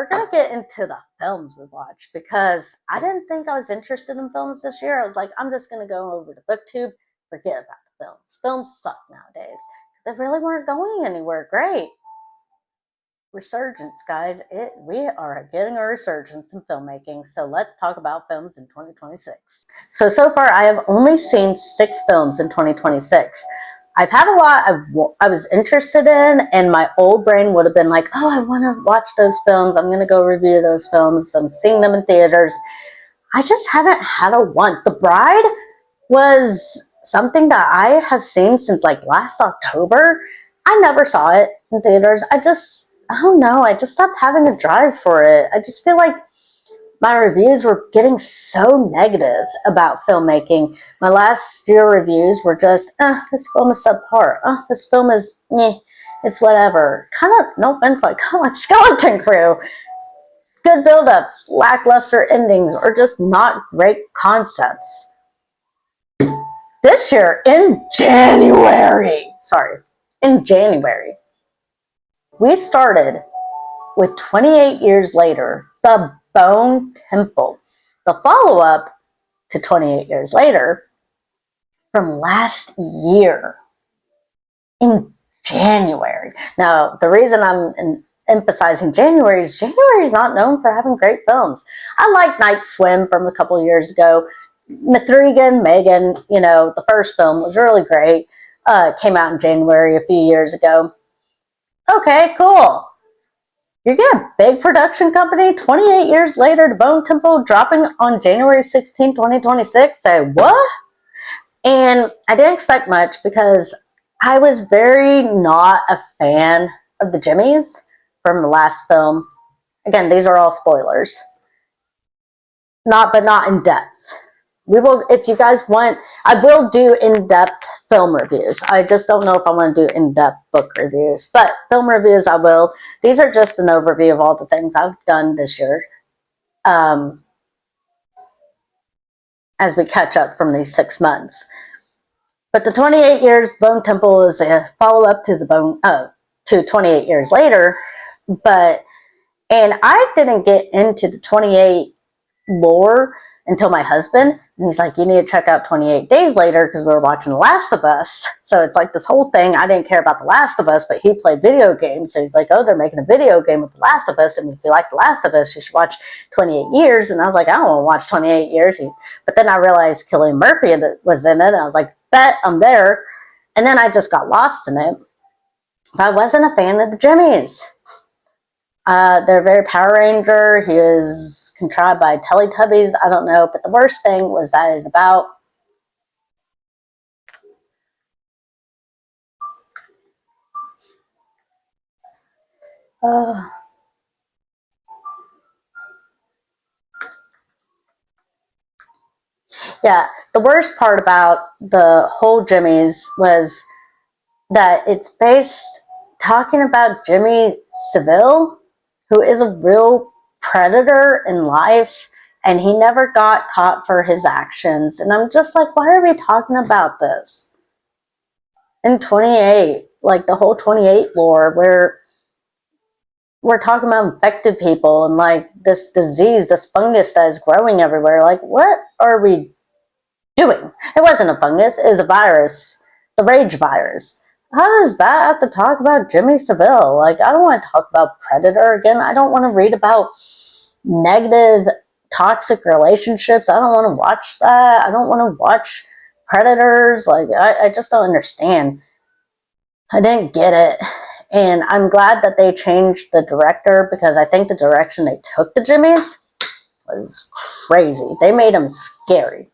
We're going to get into the films we watched because I didn't think I was interested in films this year. I was like, I'm just going to go over to BookTube, forget about the films. Films suck nowadays because they really weren't going anywhere. Great. Resurgence, guys. We are getting a resurgence in filmmaking. So let's talk about films in 2026. So far, I have only seen 6 films in 2026. I've had a lot I was interested in, and my old brain would have been like, oh, I want to watch those films. I'm going to go review those films. I'm seeing them in theaters. I just haven't had a want. The Bride was something that I have seen since like last October. I never saw it in theaters. I don't know. I just stopped having a drive for it. I just feel like my reviews were getting so negative about filmmaking. My last year reviews were just, this film is subpar. This film is, it's whatever. Kind of, no offense, kind of like Skeleton Crew. Good build-ups, lackluster endings, or just not great concepts. This year, in January, we started with 28 Years Later, The Bone Temple, the follow-up to 28 Years Later from last year in January. Now, the reason I'm emphasizing January is not known for having great films. I like Night Swim from a couple years ago. Megan, the first film was really great. Came out in January a few years ago. Okay, cool. You get a big production company 28 years later, The Bone Temple dropping on January 16, 2026. Say, what? And I didn't expect much because I was very not a fan of the Jimmies from the last film. Again, these are all spoilers. But not in depth. We will, if you guys want, I will do in-depth film reviews. I just don't know if I want to do in-depth book reviews, but film reviews I will. These are just an overview of all the things I've done this year as we catch up from these 6 months. But the 28 Years Bone Temple is a follow-up to to 28 Years Later, and I didn't get into the 28 lore until my husband, and he's like, you need to check out 28 Days Later because we were watching The Last of Us. So it's like this whole thing. I didn't care about The Last of Us, but he played video games. So he's like, oh, they're making a video game with The Last of Us, and if you like The Last of Us, you should watch 28 Years. And I was like, I don't want to watch 28 Years. But then I realized Cillian Murphy was in it, and I was like, bet, I'm there. And then I just got lost in it. But I wasn't a fan of the Jimmies. They're very Power Ranger. He was contrived by Teletubbies. I don't know. But the worst thing was that is about yeah, the worst part about the whole Jimmy's was that it's based talking about Jimmy Savile, who is a real predator in life, and he never got caught for his actions. And I'm just like, why are we talking about this? In 28, like the whole 28 lore, where we're talking about infected people and like this disease, this fungus that is growing everywhere. Like, what are we doing? It wasn't a fungus, it was a virus, the rage virus. How does that have to talk about Jimmy Savile? Like, I don't want to talk about Predator again. I don't want to read about negative, toxic relationships. I don't want to watch that. I don't want to watch Predators. Like, I just don't understand. I didn't get it. And I'm glad that they changed the director because I think the direction they took the Jimmies was crazy. They made them scary.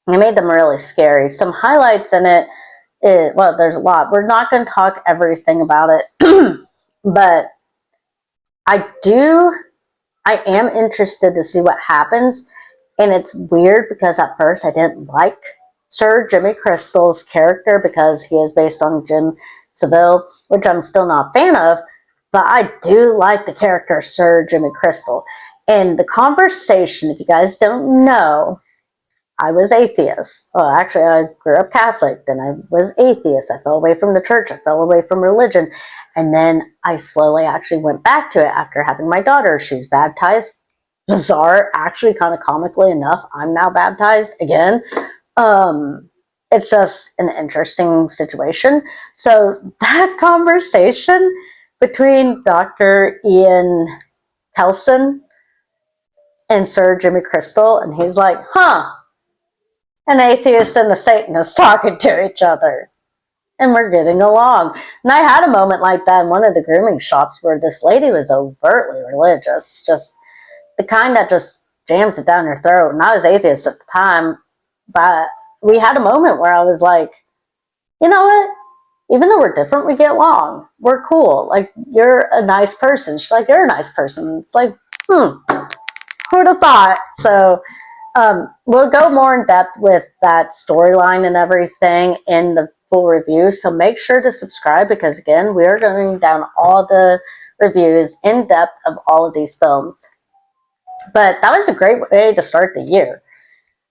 They made them really scary. Some highlights in it, well, there's a lot. We're not going to talk everything about it, but I am interested to see what happens. And it's weird because at first I didn't like Sir Jimmy Crystal's character because he is based on Jim Savile, which I'm still not a fan of, but I do like the character Sir Jimmy Crystal. And the conversation, if you guys don't know, I was atheist. Well, actually, I grew up Catholic, then I was atheist. I fell away from the church. I fell away from religion. And then I slowly actually went back to it after having my daughter. She's baptized. Bizarre, actually, kind of comically enough, I'm now baptized again. It's just an interesting situation. So that conversation between Dr. Ian Kelson and Sir Jimmy Crystal, and he's like, huh, an atheist and a Satanist talking to each other. And we're getting along. And I had a moment like that in one of the grooming shops where this lady was overtly religious, just the kind that just jams it down your throat. And I was atheist at the time, but we had a moment where I was like, you know what? Even though we're different, we get along. We're cool. Like, you're a nice person. She's like, you're a nice person. It's like, who'd have thought? So we'll go more in depth with that storyline and everything in the full review. So make sure to subscribe because, again, we are going down all the reviews in depth of all of these films. But that was a great way to start the year.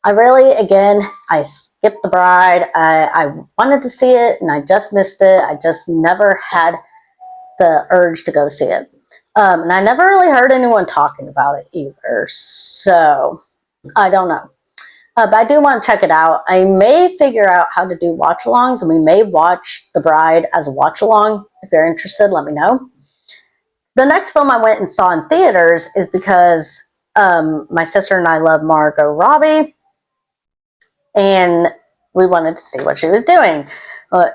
I really, again, I skipped The Bride. I wanted to see it and I just missed it. I just never had the urge to go see it. And I never really heard anyone talking about it either. So I don't know. But I do want to check it out. I may figure out how to do watch-alongs, and we may watch The Bride as a watch-along. If you're interested, let me know. The next film I went and saw in theaters is because my sister and I love Margot Robbie, and we wanted to see what she was doing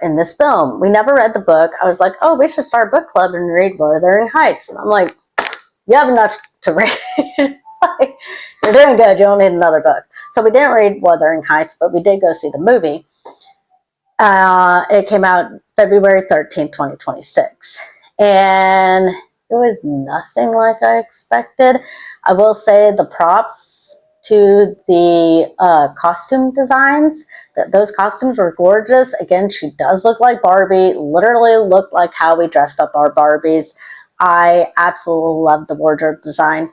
in this film. We never read the book. I was like, oh, we should start a book club and read Wuthering Heights. And I'm like, you have enough to read. Like, you're doing good. You don't need another book. So we didn't read Wuthering Heights, but we did go see the movie. It came out February 13th, 2026. And it was nothing like I expected. I will say the props to the costume designs, those costumes were gorgeous. Again, she does look like Barbie, literally looked like how we dressed up our Barbies. I absolutely love the wardrobe design.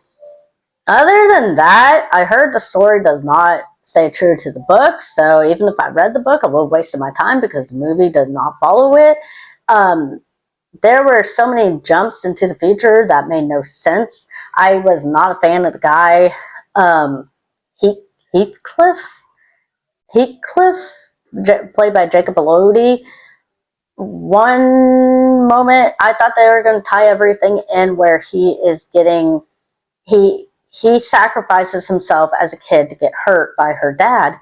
Other than that, I heard the story does not stay true to the book, so even if I read the book, I would have wasted my time because the movie did not follow it. There were so many jumps into the future that made no sense. I was not a fan of the guy, Heathcliff, played by Jacob Elordi. One moment, I thought they were going to tie everything in where he is getting, he sacrifices himself as a kid to get hurt by her dad,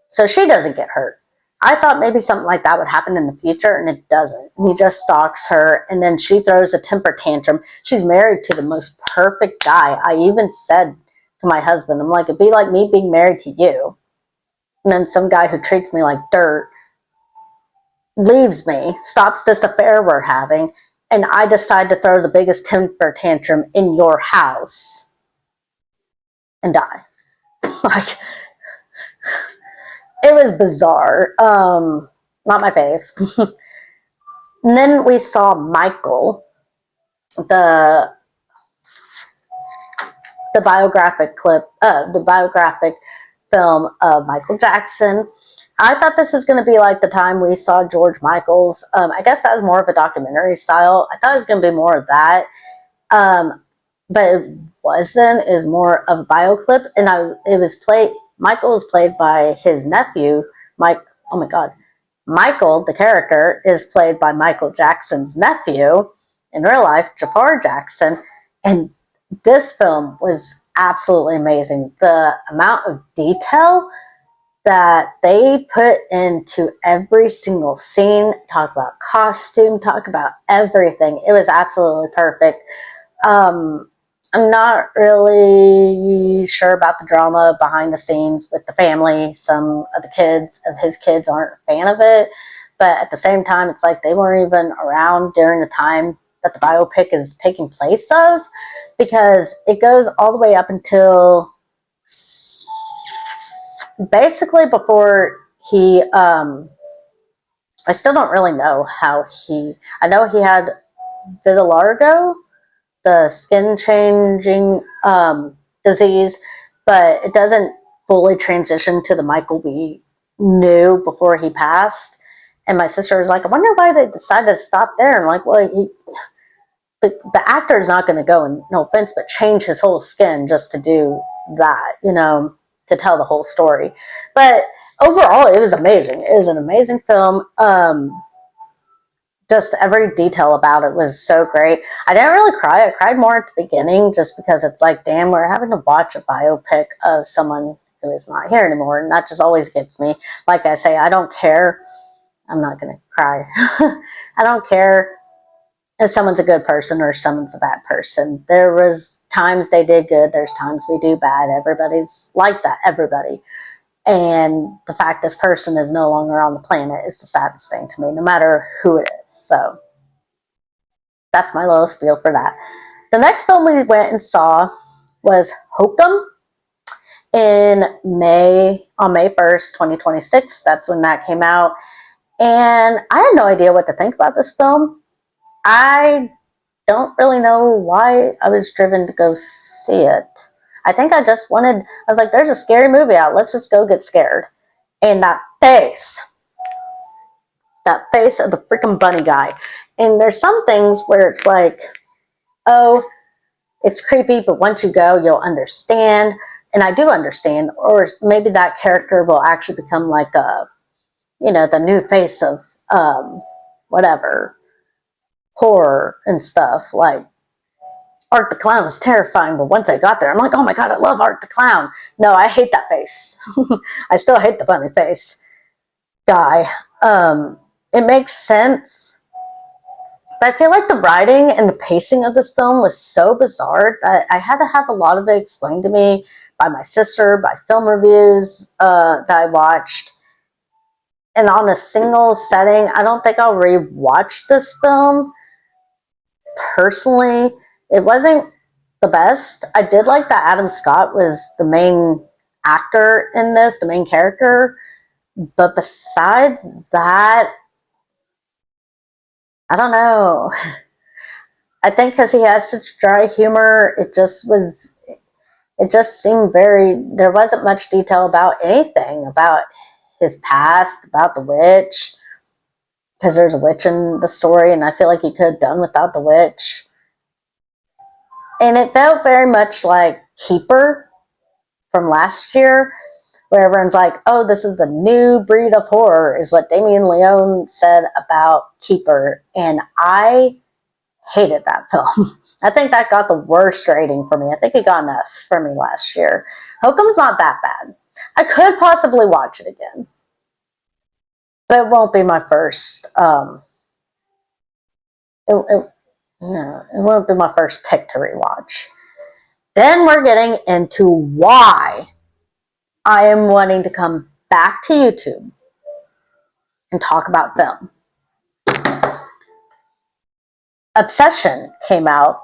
so she doesn't get hurt. I thought maybe something like that would happen in the future, and it doesn't. He just stalks her, and then she throws a temper tantrum. She's married to the most perfect guy. I even said to my husband, I'm like, it'd be like me being married to you, and then some guy who treats me like dirt leaves me, stops this affair we're having, and I decide to throw the biggest temper tantrum in your house and die. Like, it was bizarre. Not my fave. And then we saw Michael, the biographic film of Michael Jackson. I thought this was going to be like the time we saw George Michael's. I guess that was more of a documentary style. I thought it was going to be more of that. But it wasn't. It was more of a bioclip. And Michael was played by his nephew, Mike. Oh my God. Michael, the character, is played by Michael Jackson's nephew in real life, Jafar Jackson. And this film was absolutely amazing. The amount of detail that they put into every single scene, talk about costume, talk about everything. It was absolutely perfect. I'm not really sure about the drama behind the scenes with the family. Some of his kids aren't a fan of it. But at the same time, it's like they weren't even around during the time that the biopic is taking place of, because it goes all the way up until basically before he, I still don't really know how I know he had vitiligo, the skin changing disease, but it doesn't fully transitioned to the Michael we knew before he passed. And my sister was like, I wonder why they decided to stop there. I'm like, well, the actor is not going to go, and no offense, but change his whole skin just to do that, to tell the whole story. But overall, it was amazing. It was an amazing film. Just every detail about it was so great. I didn't really cry. I cried more at the beginning just because it's like, damn, we're having to watch a biopic of someone who is not here anymore. And that just always gets me. Like I say, I don't care. I'm not going to cry. I don't care if someone's a good person or someone's a bad person. There was times they did good. There's times we do bad. Everybody's like that. Everybody. And the fact this person is no longer on the planet is the saddest thing to me, no matter who it is. So that's my little spiel for that. The next film we went and saw was Hokum on May 1st, 2026. That's when that came out. And I had no idea what to think about this film. I don't really know why I was driven to go see it. I think I was like, there's a scary movie out. Let's just go get scared. And that face of the freaking bunny guy. And there's some things where it's like, oh, it's creepy, but once you go, you'll understand. And I do understand. Or maybe that character will actually become like the new face of whatever, horror and stuff. Like, Art the Clown was terrifying, but once I got there, I'm like, oh my god, I love Art the Clown. No, I hate that face. I still hate the bunny face guy. It makes sense, but I feel like the writing and the pacing of this film was so bizarre that I had to have a lot of it explained to me by my sister, by film reviews that I watched. And on a single setting, I don't think I'll re-watch this film. Personally, it wasn't the best. I did like that Adam Scott was the main actor in this, the main character. But besides that, I don't know. I think because he has such dry humor, it just seemed there wasn't much detail about anything, about his past, about the witch, because there's a witch in the story, and I feel like he could have done without the witch. And it felt very much like Keeper from last year, where everyone's like, oh, this is the new breed of horror, is what Damien Leone said about Keeper. And I hated that film. I think that got the worst rating for me. I think it got an F for me last year. Hokum's not that bad. I could possibly watch it again, but it won't be my first. It won't be my first pick to rewatch. Then we're getting into why I am wanting to come back to YouTube and talk about film. Obsession came out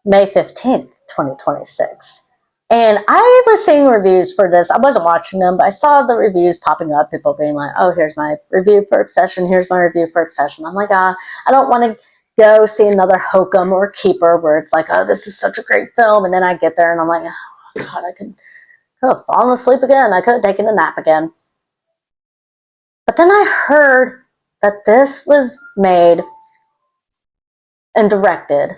May 15th, 2026. And I was seeing reviews for this. I wasn't watching them, but I saw the reviews popping up, people being like, oh, here's my review for Obsession, here's my review for Obsession. I'm like, I don't want to go see another Hokum or Keeper where it's like, oh, this is such a great film. And then I get there and I'm like, oh, God, I could have fallen asleep again. I could have taken a nap again. But then I heard that this was made and directed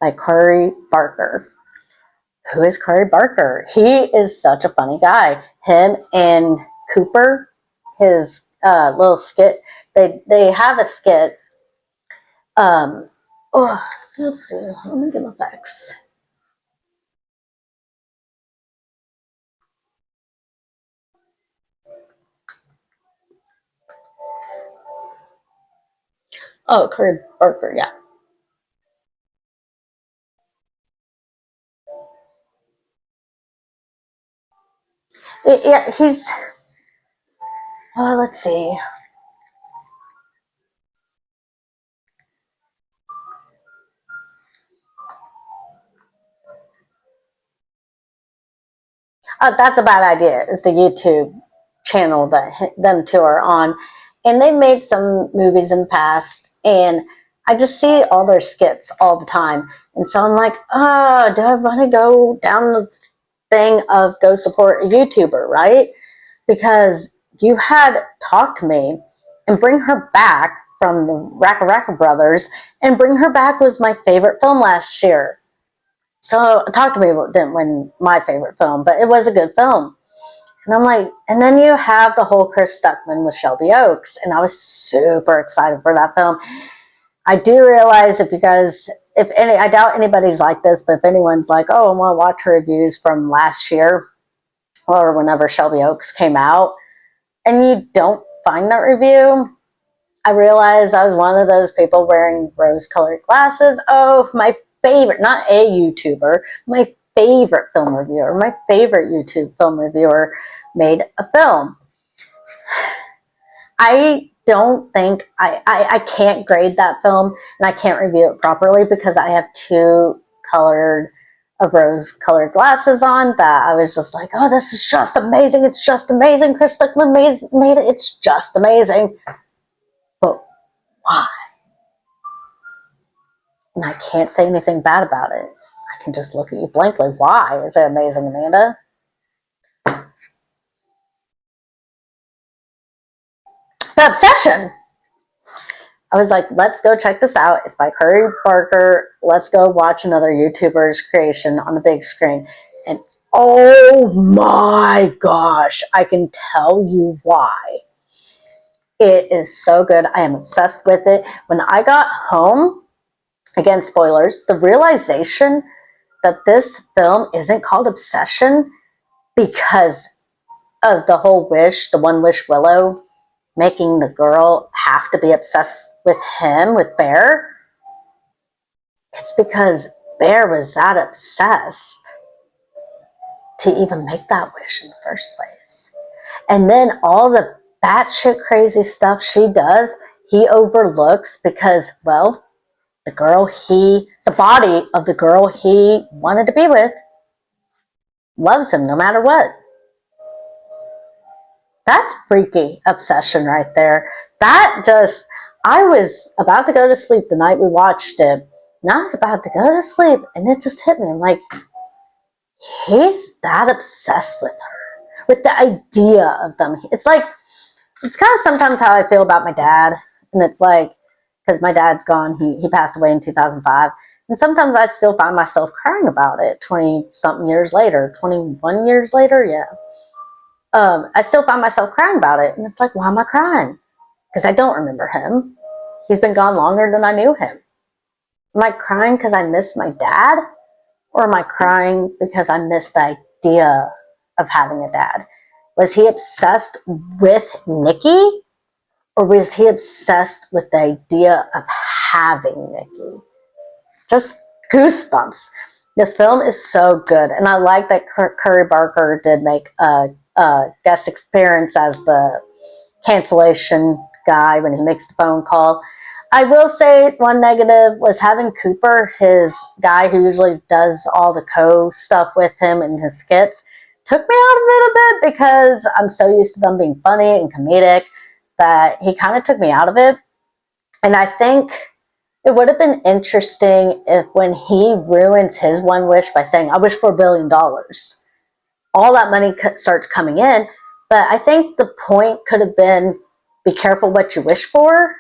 by Corey Barker. Who is Corey Barker? He is such a funny guy. Him and Cooper, his little skit, they have a skit. Let's see. Let me get my facts. Oh, Corey Barker, yeah. Yeah, he's. Let's see. That's a bad idea. Is the YouTube channel that them two are on, and they've made some movies in the past, and I just see all their skits all the time, and so I'm like, oh, do I want to go down thing of go support a YouTuber, right? Because you had Talk to Me and Bring Her Back from the Racka Racka Brothers, and Bring Her Back was my favorite film last year. So Talk to Me didn't win my favorite film, but it was a good film. And I'm like, and then you have the whole Chris Stuckman with Shelby Oaks, and I was super excited for that film. I do realize if you guys, if any, I doubt anybody's like this, but if anyone's like, oh, I want to watch reviews from last year or whenever Shelby Oaks came out, and you don't find that review, I realized I was one of those people wearing rose-colored glasses. Oh, my favorite, not a YouTuber, my favorite film reviewer, my favorite YouTube film reviewer made a film. I don't think, I can't grade that film and I can't review it properly because I have two rose-colored glasses on that I was just like, oh, this is just amazing. It's just amazing. Chris Stuckman made it. It's just amazing. But why? And I can't say anything bad about it. I can just look at you blankly. Why is it amazing, Amanda? The Obsession. I was like, let's go check this out. It's by Curry Barker. Let's go watch another YouTuber's creation on the big screen. And oh my gosh, I can tell you why. It is so good. I am obsessed with it. When I got home, again, spoilers, the realization that this film isn't called Obsession because of the whole wish, the one wish Willow, making the girl have to be obsessed with him, with Bear. It's because Bear was that obsessed to even make that wish in the first place. And then all the batshit crazy stuff she does, he overlooks because, well, the body of the girl he wanted to be with loves him no matter what. That's freaky obsession right there. I was about to go to sleep the night we watched it, and I was about to go to sleep, and it just hit me. I'm like, he's that obsessed with her, with the idea of them. It's kind of sometimes how I feel about my dad, and it's like, because my dad's gone, he passed away in 2005, and sometimes I still find myself crying about it 20-something years later, 21 years later, yeah. I still find myself crying about it. And it's like, why am I crying? Because I don't remember him. He's been gone longer than I knew him. Am I crying because I miss my dad? Or am I crying because I miss the idea of having a dad? Was he obsessed with Nikki? Or was he obsessed with the idea of having Nikki? Just goosebumps. This film is so good. And I like that Curry Barker did make a guest appearance as the cancellation guy when he makes the phone call. I will say one negative was having Cooper, his guy who usually does all the co-stuff with him in his skits, took me out of it a bit because I'm so used to them being funny and comedic that he kind of took me out of it. And I think it would have been interesting if when he ruins his one wish by saying, I wish for $1 billion, all that money starts coming in. But I think the point could have been, be careful what you wish for.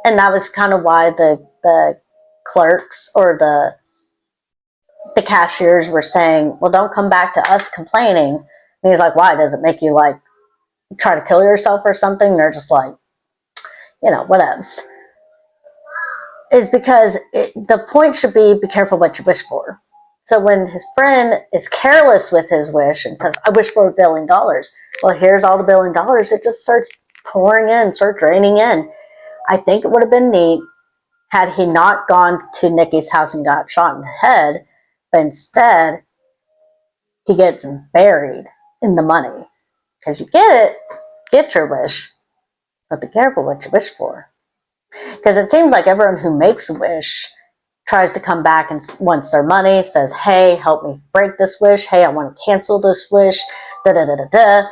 And that was kind of why the clerks or the cashiers were saying, well, don't come back to us complaining. And he's like, why? Does it make you like try to kill yourself or something? And they're just like, whatevs. Is because the point should be careful what you wish for. So when his friend is careless with his wish and says, I wish for $1 billion. Well, here's all the $1 billion. It just starts pouring in, starts raining in. I think it would have been neat had he not gone to Nikki's house and got shot in the head, but instead he gets buried in the money. Because you get your wish, but be careful what you wish for. Because it seems like everyone who makes a wish tries to come back and wants their money, says, hey, help me break this wish. Hey, I want to cancel this wish. Da-da-da-da-da.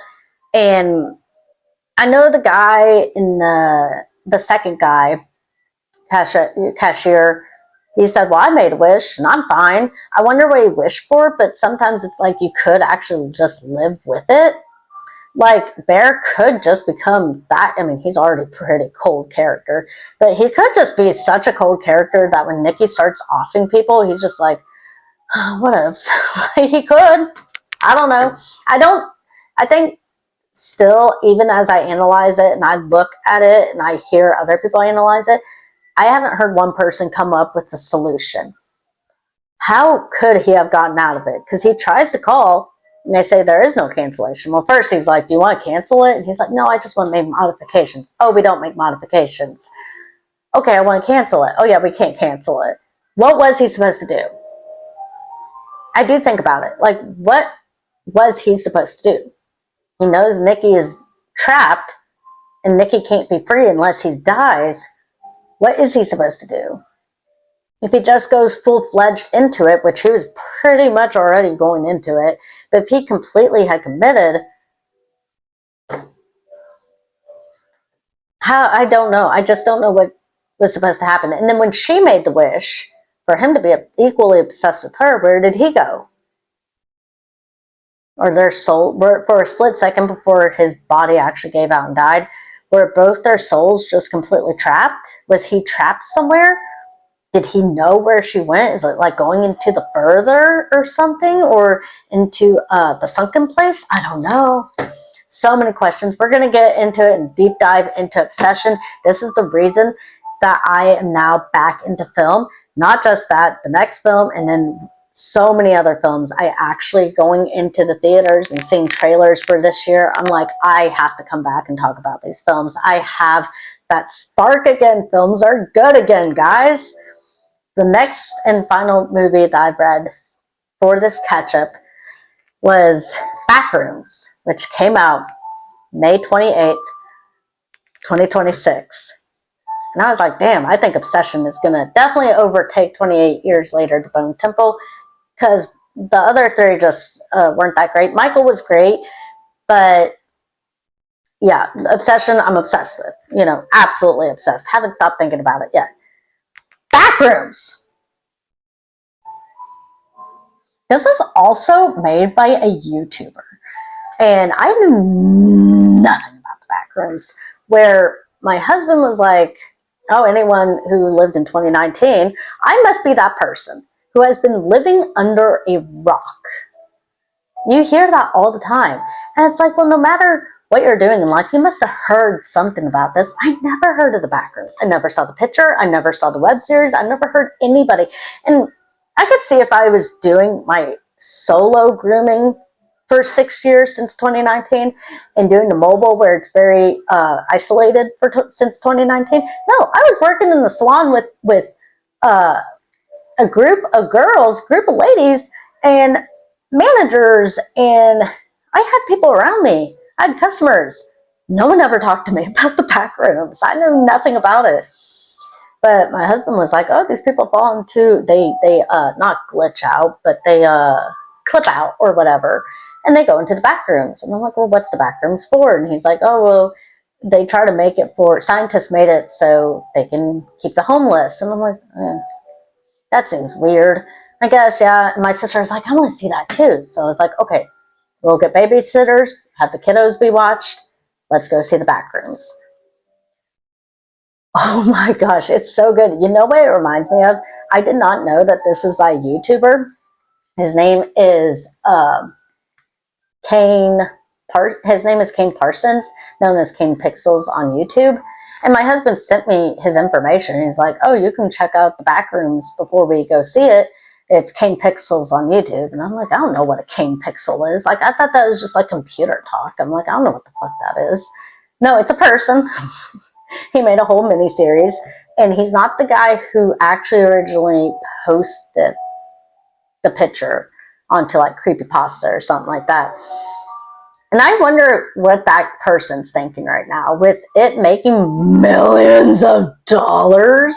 And I know the guy in the second guy, cashier, He said, well, I made a wish and I'm fine. I wonder what he wished for, but sometimes it's like you could actually just live with it. Like, Bear could just become that. I mean, he's already a pretty cold character, but he could just be such a cold character that when Nikki starts offing people, he's just like, oh, what else? He could. I don't know. I think still, even as I analyze it and I look at it and I hear other people analyze it, I haven't heard one person come up with a solution. How could he have gotten out of it? Because he tries to call and they say there is no cancellation. Well, first he's like, do you want to cancel it? And he's like, no, I just want to make modifications. Oh, we don't make modifications. Okay, I want to cancel it. Oh, yeah, we can't cancel it. What was he supposed to do? I do think about it. Like, what was he supposed to do? He knows Nikki is trapped and Nikki can't be free unless he dies. What is he supposed to do? If he just goes full-fledged into it, which he was pretty much already going into it, but if he completely had committed, I don't know. I just don't know what was supposed to happen. And then when she made the wish for him to be equally obsessed with her, where did he go? Or their soul, for a split second before his body actually gave out and died, were both their souls just completely trapped? Was he trapped somewhere? Did he know where she went? Is it like going into the further or something? Or into the sunken place? I don't know. So many questions. We're going to get into it and deep dive into obsession. This is the reason that I am now back into film. Not just that, the next film, and then so many other films. I actually going into the theaters and seeing trailers for this year. I'm like, I have to come back and talk about these films. I have that spark again. Films are good again, guys. The next and final movie that I've read for this catch-up was Backrooms, which came out May 28th, 2026. And I was like, damn, I think Obsession is going to definitely overtake 28 Years Later to Bone Temple, because the other three just weren't that great. Michael was great, but yeah, Obsession, I'm obsessed with. You know, absolutely obsessed. Haven't stopped thinking about it yet. Backrooms. This is also made by a YouTuber. And I knew nothing about the Backrooms, where my husband was like, oh, anyone who lived in 2019, I must be that person who has been living under a rock. You hear that all the time. And it's like, well, no matter what you're doing in life, you must have heard something about this. I never heard of the Backrooms. I never saw the picture. I never saw the web series. I never heard anybody. And I could see if I was doing my solo grooming for 6 years since 2019 and doing the mobile where it's very isolated since 2019. No, I was working in the salon with a group of girls, group of ladies, and managers, and I had people around me. I had customers. No one ever talked to me about the Backrooms. I knew nothing about it. But my husband was like, oh, these people fall into, they not glitch out, but they clip out or whatever, and they go into the Backrooms. And I'm like, well, what's the Backrooms for? And he's like, oh, well, they try to make it for, scientists made it so they can keep the homeless. And I'm like, that seems weird. I guess, yeah. And my sister was like, I want to see that too. So I was like, okay, we'll get babysitters, have the kiddos be watched. Let's go see the Backrooms. Oh my gosh, it's so good. You know what it reminds me of? I did not know that this is by a YouTuber. His name is Kane. His name is Kane Parsons, known as Kane Pixels on YouTube. And my husband sent me his information. He's like, oh, you can check out the Backrooms before we go see it. It's Kane Pixels on YouTube. And I'm like, I don't know what a Kane Pixel is. Like, I thought that was just like computer talk. I'm like, I don't know what the fuck that is. No, it's a person. He made a whole mini-series, and he's not the guy who actually originally posted the picture onto like Creepypasta or something like that. And I wonder what that person's thinking right now with it making millions of dollars.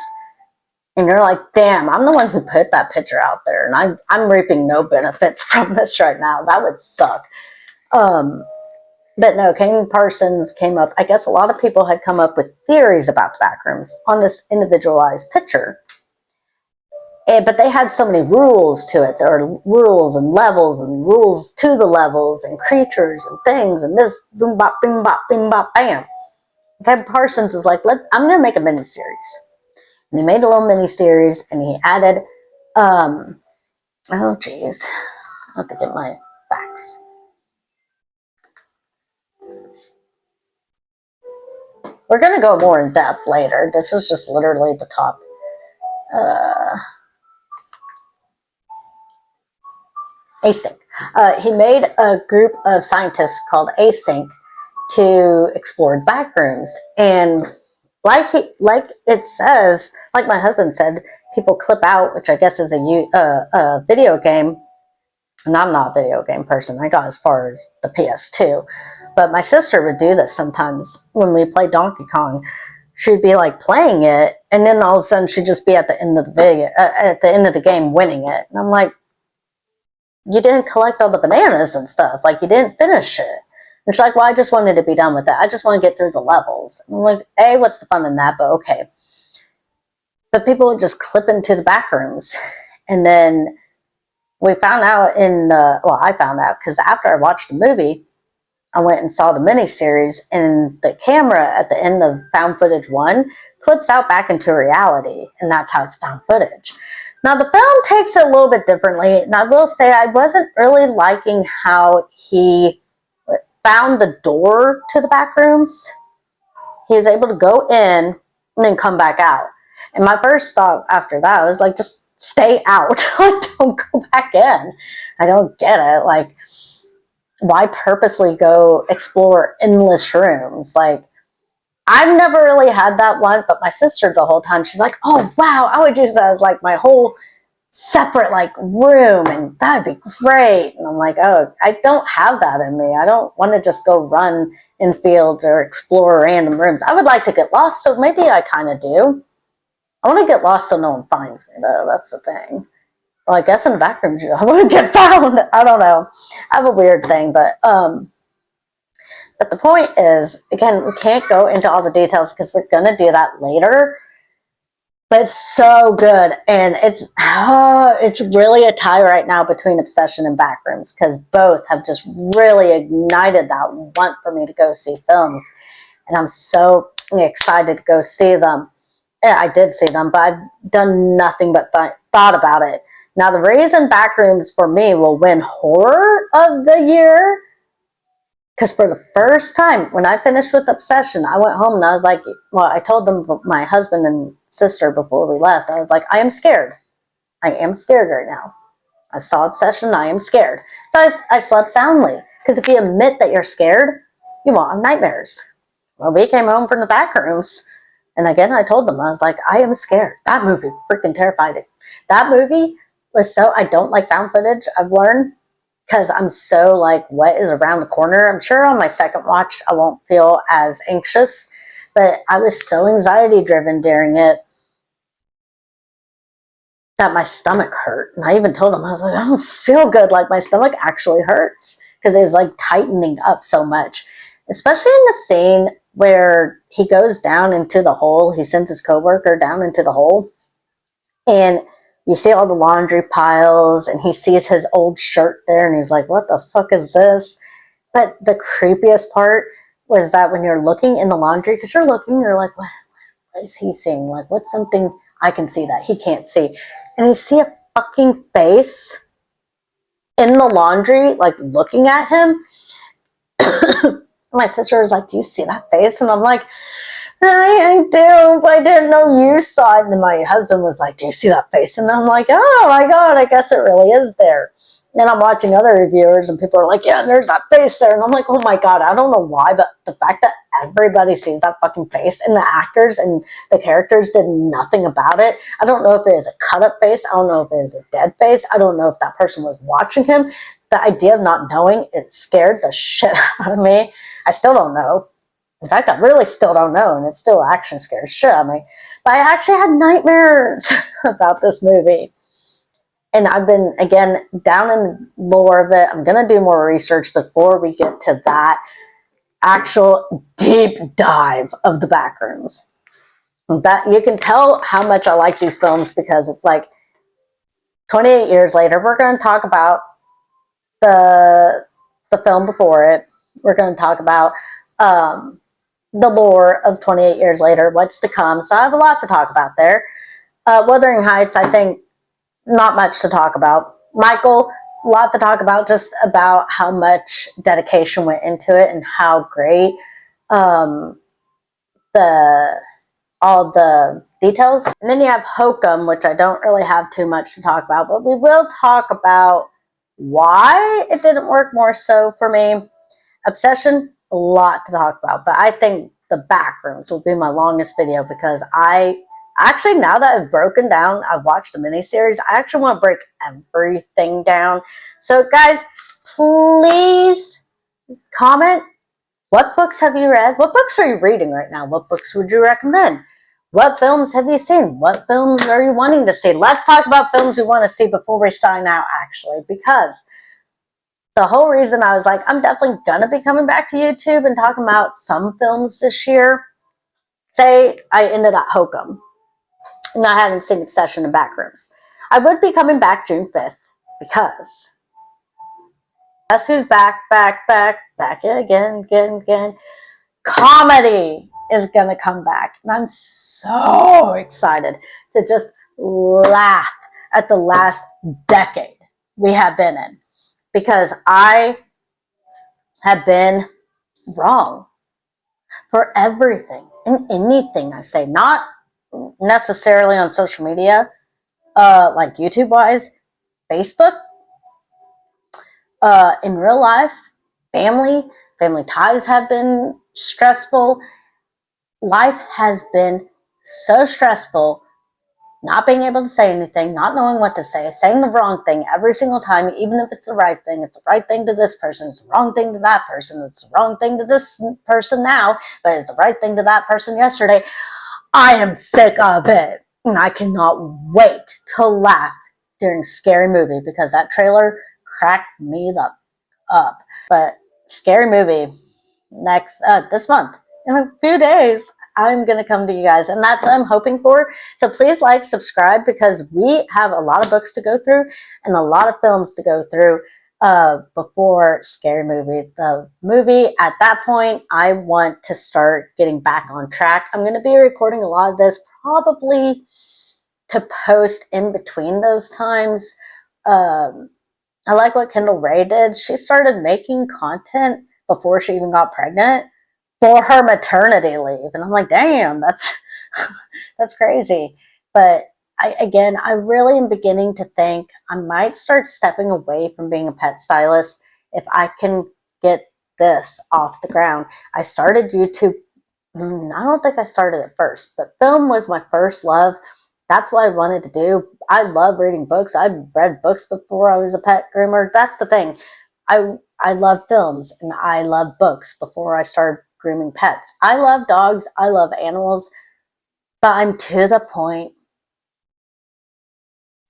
And you're like, damn, I'm the one who put that picture out there, and I'm reaping no benefits from this right now. That would suck. But no, Kane Parsons came up. I guess a lot of people had come up with theories about the Backrooms on this individualized picture. But they had so many rules to it. There are rules and levels and rules to the levels and creatures and things and this boom bop boom bop boom bop bam. Kevin Parsons is like, I'm going to make a mini series, and he made a little mini series, and he added, oh geez, I have to get my facts. We're going to go more in depth later. This is just literally the top. Async. He made a group of scientists called Async to explore backrooms, and like it says, like my husband said, people clip out, which I guess is a video game. And I'm not a video game person. I got as far as the PS2, but my sister would do this sometimes when we play Donkey Kong. She'd be like playing it, and then all of a sudden she'd just be at the end of the video, at the end of the game, winning it. And I'm like, you didn't collect all the bananas and stuff. Like, you didn't finish it. And she's like, well, I just wanted to be done with it. I just want to get through the levels. And I'm like, A, what's the fun in that? But okay. But people would just clip into the back rooms. And then we found out I found out because after I watched the movie, I went and saw the miniseries, and the camera at the end of Found Footage 1 clips out back into reality, and that's how it's found footage. Now, the film takes it a little bit differently, and I will say I wasn't really liking how he found the door to the back rooms. He was able to go in and then come back out. And my first thought after that was like, just stay out. Like, don't go back in. I don't get it. Like, why purposely go explore endless rooms? Like, I've never really had that one, but my sister the whole time, she's like, oh, wow, I would use that as like my whole separate like room, and that'd be great. And I'm like, oh, I don't have that in me. I don't want to just go run in fields or explore random rooms. I would like to get lost, so maybe I kind of do. I want to get lost so no one finds me, though. That's the thing. Well, I guess in the back rooms, I want to get found. I don't know. I have a weird thing, but the point is, again, we can't go into all the details because we're going to do that later. But it's so good, and it's really a tie right now between Obsession and Backrooms, because both have just really ignited that want for me to go see films, and I'm so excited to go see them. Yeah, I did see them, but I've done nothing but thought about it. Now, the reason Backrooms for me will win horror of the year, because for the first time, when I finished with Obsession, I went home and I was like, well, I told them, my husband and sister, before we left, I was like, I am scared. I am scared right now. I saw Obsession, I am scared. So I slept soundly. Because if you admit that you're scared, you won't have nightmares. Well, we came home from the back rooms, and again, I told them, I was like, I am scared. That movie freaking terrified me. That movie was so, I don't like found footage, I've learned. Because I'm so like, what is around the corner? I'm sure on my second watch, I won't feel as anxious. But I was so anxiety driven during it that my stomach hurt. And I even told him, I was like, I don't feel good. Like, my stomach actually hurts because it's like tightening up so much. Especially in the scene where he goes down into the hole. He sends his coworker down into the hole. And you see all the laundry piles, and he sees his old shirt there, and he's like, what the fuck is this? But the creepiest part was that when you're looking in the laundry, because you're looking, you're like, what is he seeing? Like, what's something I can see that he can't see? And you see a fucking face in the laundry, like, looking at him. My sister was like, do you see that face? And I'm like, I do, but I didn't know you saw it. And then my husband was like, do you see that face? And I'm like, oh my God, I guess it really is there. And I'm watching other reviewers, and people are like, yeah, there's that face there. And I'm like, oh my God, I don't know why, but the fact that everybody sees that fucking face, and the actors and the characters did nothing about it. I don't know if it is a cut-up face. I don't know if it is a dead face. I don't know if that person was watching him. The idea of not knowing, it scared the shit out of me. I still don't know. In fact, I really still don't know, and it still action scares shit out of me. But I actually had nightmares about this movie. And I've been, again, down in the lore of it. I'm going to do more research before we get to that actual deep dive of the backrooms. That you can tell how much I like these films, because it's like, 28 years later, we're going to talk about the film before it. We're going to talk about the lore of 28 years later, what's to come. So I have a lot to talk about there. Wuthering Heights, I think, not much to talk about. Michael, a lot to talk about, just about how much dedication went into it and how great the all the details. And then you have Hokum, which I don't really have too much to talk about, but we will talk about why it didn't work more so for me. Obsession, a lot to talk about, but I think the Backrooms will be my longest video because I actually, now that I've broken down, I've watched the miniseries, I actually want to break everything down. So guys, please comment, what books have you read? What books are you reading right now? What books would you recommend? What films have you seen? What films are you wanting to see? Let's talk about films we want to see before we sign out, actually, because the whole reason I was like, I'm definitely going to be coming back to YouTube and talking about some films this year. Say I ended at Hokum and I hadn't seen Obsession and Backrooms. I would be coming back June 5th because guess who's back again. Comedy is going to come back. And I'm so excited to just laugh at the last decade we have been in. Because I have been wrong for everything and anything I say. Not necessarily on social media, like YouTube-wise, Facebook, in real life, family ties have been stressful. Life has been so stressful, not being able to say anything, not knowing what to say, saying the wrong thing every single time, even if it's the right thing. It's the right thing to this person, it's the wrong thing to that person, it's the wrong thing to this person now, but it's the right thing to that person yesterday. I am sick of it, and I cannot wait to laugh during Scary Movie because that trailer cracked me up. But Scary Movie next this month, in a few days, I'm going to come to you guys, and that's what I'm hoping for. So please like, subscribe, because we have a lot of books to go through and a lot of films to go through before Scary Movie. The movie, at that point, I want to start getting back on track. I'm going to be recording a lot of this probably to post in between those times. I like what Kendall Rae did. She started making content before she even got pregnant for her maternity leave. And I'm like, damn, that's that's crazy. But I really am beginning to think I might start stepping away from being a pet stylist if I can get this off the ground. I started YouTube. I don't think I started it first, but film was my first love. That's what I wanted to do. I love reading books. I've read books before I was a pet groomer. That's the thing. I love films and I love books before I started grooming pets. I love dogs. I love animals. But I'm to the point.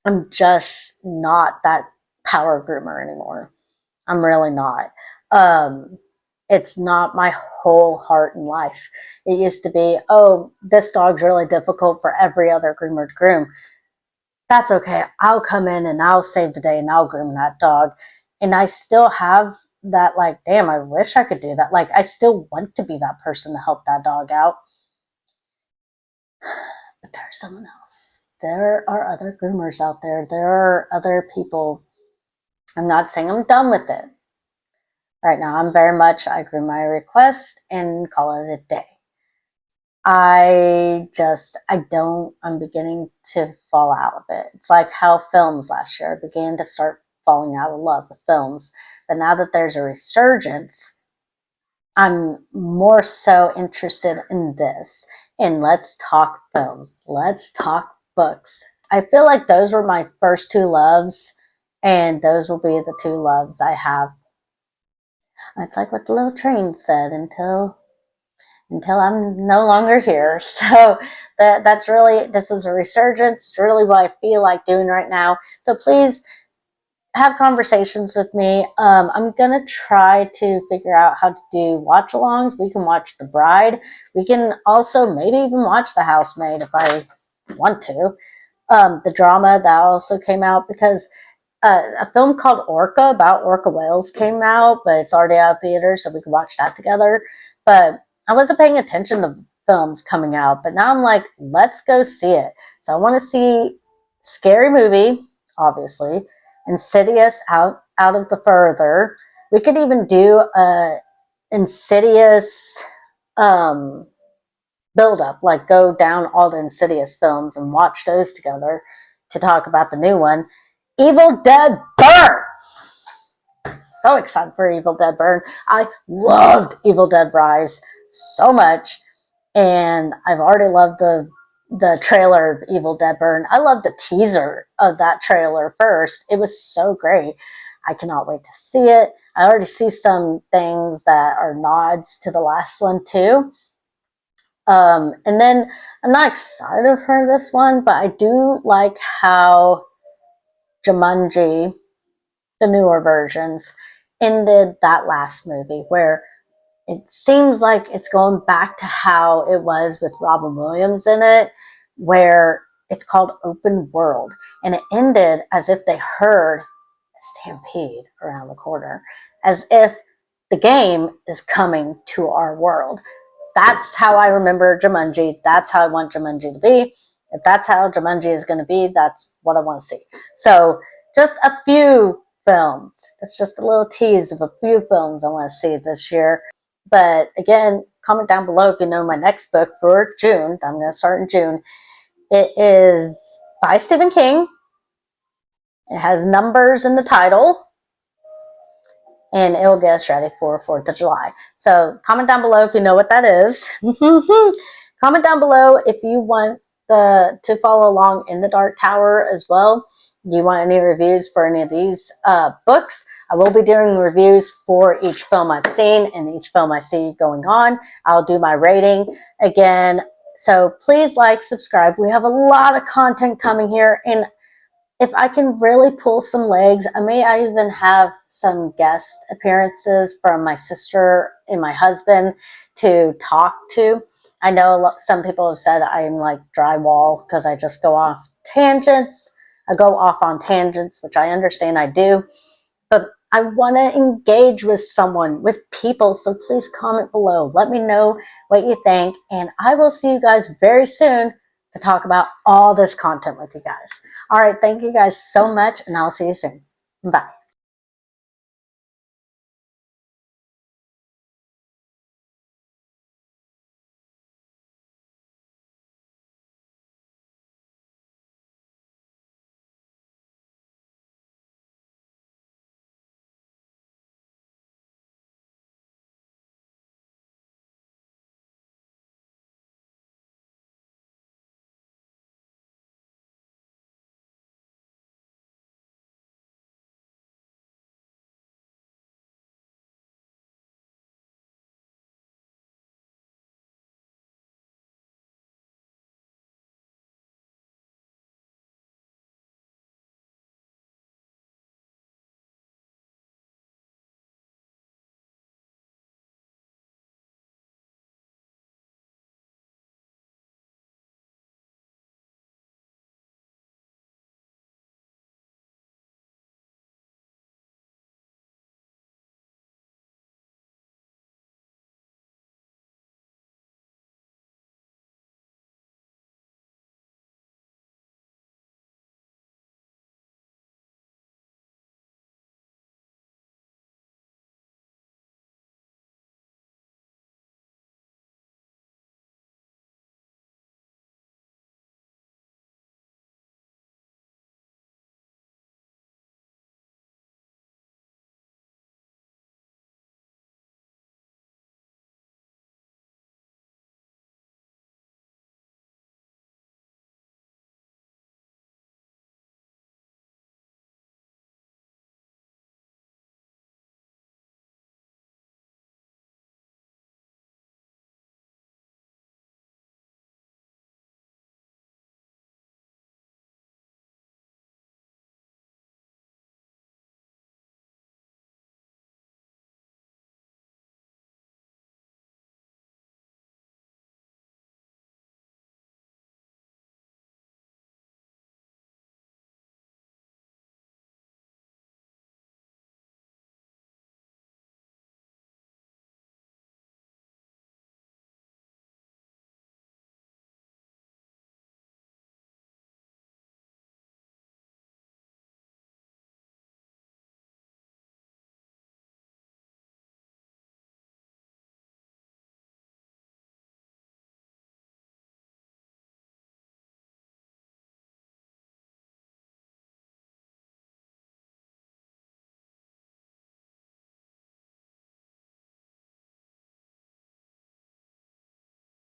I'm just not that power groomer anymore. I'm really not. It's not my whole heart in life. It used to be, oh, this dog's really difficult for every other groomer to groom. That's okay. I'll come in and I'll save the day and I'll groom that dog. And I still have that, like, damn, I wish I could do that. Like, I still want to be that person to help that dog out. But there's someone else. There are other groomers out there. There are other people. I'm not saying I'm done with it. Right now, I'm very much, I groom my request and call it a day. I'm beginning to fall out of it. It's like how films last year, I began to start falling out of love with films. But now that there's a resurgence, I'm more so interested in this. And let's talk films. Let's talk books. I feel like those were my first two loves, and those will be the two loves I have. It's like what the little train said, until I'm no longer here. So that's really, this is a resurgence. It's really what I feel like doing right now. So please have conversations with me. I'm going to try to figure out how to do watch-alongs. We can watch The Bride. We can also maybe even watch The Housemaid if I want to. the drama that also came out, because a film called Orca about orca whales came out, but it's already out of theaters, so we could watch that together. But I wasn't paying attention to films coming out, but now I'm like, let's go see it. So I want to see Scary Movie, obviously, Insidious, out of the Further. We could even do a Insidious build up, like go down all the Insidious films and watch those together to talk about the new one, Evil Dead Burn. So excited for Evil Dead Burn. I loved Evil Dead Rise so much, and I've already loved the trailer of Evil Dead Burn. I loved the teaser of that trailer first. It was so great. I cannot wait to see it. I already see some things that are nods to the last one too. And then I'm not excited for this one, but I do like how Jumanji, the newer versions, ended that last movie, where it seems like it's going back to how it was with Robin Williams in it, where it's called Open World. And it ended as if they heard a stampede around the corner, as if the game is coming to our world. That's how I remember Jumanji. That's how I want Jumanji to be. If that's how Jumanji is going to be, that's what I want to see. So just a few films. That's just a little tease of a few films I want to see this year. But again, comment down below if you know my next book for June. I'm going to start in June. It is by Stephen King. It has numbers in the title, and it'll get us ready for 4th of July. So comment down below if you know what that is. Comment down below if you want to follow along in the Dark Tower as well. Do you want any reviews for any of these books? I will be doing reviews for each film I've seen and each film I see going on. I'll do my rating again. So please like, subscribe. We have a lot of content coming here, and if I can really pull some legs, I even have some guest appearances from my sister and my husband to talk to. I know some people have said I'm like drywall because I just go off tangents. I go off on tangents, which I understand I do. But I want to engage with someone, with people, so please comment below. Let me know what you think, and I will see you guys very soon to talk about all this content with you guys. All right, thank you guys so much, and I'll see you soon. Bye.